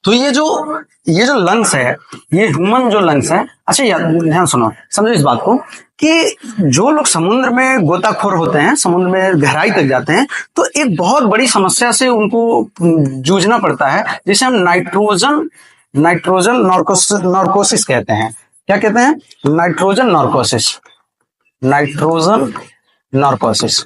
तो ये जो लंग्स है, ये ह्यूमन जो लंग्स है, अच्छा यार ध्यान सुनो, समझो इस बात को कि जो लोग समुद्र में गोताखोर होते हैं, समुद्र में गहराई तक जाते हैं, तो एक बहुत बड़ी समस्या से उनको जूझना पड़ता है, जिसे हम नाइट्रोजन नॉर्कोसिस कहते हैं। क्या कहते हैं? नाइट्रोजन नॉर्कोसिस।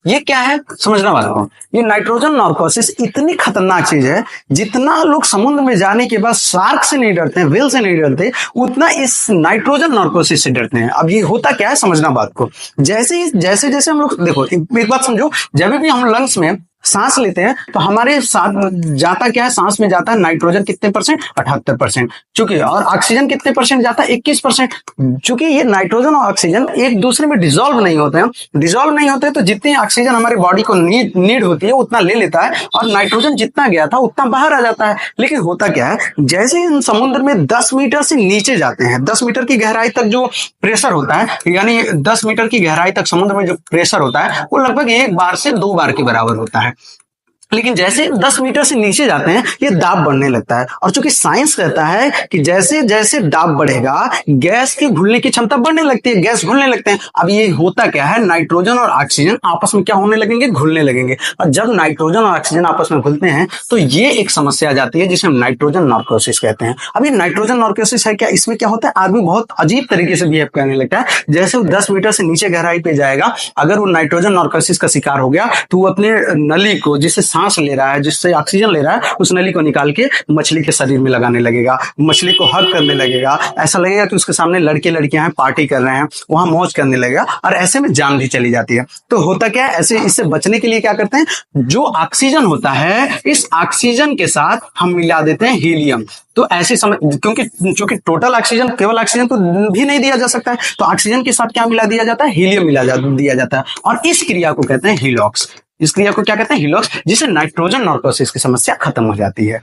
ये क्या है समझना बात को। ये नाइट्रोजन नॉर्कोसिस इतनी खतरनाक चीज है, जितना लोग समुद्र में जाने के बाद शार्क से नहीं डरते हैं, व्हेल से नहीं डरते, उतना इस नाइट्रोजन नॉर्कोसिस से डरते हैं। अब ये होता क्या है समझना बात को। जैसे जैसे हम लोग देखो, एक बात समझो, जब भी हम लंग्स में सांस लेते हैं तो हमारे साथ जाता क्या है, सांस में जाता है नाइट्रोजन कितने परसेंट? 78%। चूंकि और ऑक्सीजन कितने परसेंट जाता है? 21%। चूंकि ये नाइट्रोजन और ऑक्सीजन एक दूसरे में डिसॉल्व नहीं होते तो जितनी ऑक्सीजन हमारे बॉडी को नीड होती है उतना ले लेता है, और नाइट्रोजन जितना गया था उतना बाहर आ जाता है। लेकिन होता क्या है, जैसे हम समुद्र में 10 मीटर से नीचे जाते हैं, 10 मीटर की गहराई तक जो प्रेशर होता है, यानी 10 मीटर की गहराई तक समुद्र में जो प्रेशर होता है वो लगभग 1 बार से 2 बार के बराबर होता है। लेकिन जैसे 10 मीटर से नीचे जाते हैं ये दाब बढ़ने लगता है, और चूंकि साइंस कहता है कि जैसे जैसे दाब बढ़ेगा गैस की घुलने की क्षमता बढ़ने लगती है, गैस घुलने लगते हैं। अब ये होता क्या है, नाइट्रोजन और ऑक्सीजन आपस में क्या होने लगेंगे? घुलने लगेंगे। और जब नाइट्रोजन और ऑक्सीजन आपस में घुलते हैं तो ये एक समस्या आ जाती है, जिसे हम नाइट्रोजन नॉर्कोसिस कहते हैं। अब ये नाइट्रोजन नॉर्कोसिस है क्या? इसमें क्या होता है, आदमी बहुत अजीब तरीके से बिहेव करने लगता है। जैसे वो 10 मीटर से नीचे गहराई पे जाएगा, अगर वो नाइट्रोजन नॉर्कोसिस का शिकार हो गया तो वो अपने नली को, जिससे सांस ले रहा है, जिससे ऑक्सीजन ले रहा है, उस नली को निकाल के मछली के शरीर में लगाने लगेगा, मछली को हग करने लगेगा। ऐसा लगेगा कि उसके सामने लड़के लड़कियां हैं, पार्टी कर रहे हैं, वहां मौज करने लगेगा, और ऐसे में जान भी चली जाती है। तो होता क्या है, ऐसे इससे बचने के लिए क्या करते हैं, जो ऑक्सीजन होता है इस ऑक्सीजन के साथ हम मिला देते हैं हीलियम। तो ऐसे समय, क्योंकि टोटल ऑक्सीजन, केवल ऑक्सीजन तो भी नहीं दिया जा सकता है, तो ऑक्सीजन के साथ क्या मिला दिया जाता है? हीलियम दिया जाता है, और इस क्रिया को कहते हैं हीलॉक्स। इस क्रिया को क्या कहते हैं? हीलॉक्स, जिससे नाइट्रोजन नॉर्कोसिस की समस्या खत्म हो जाती है।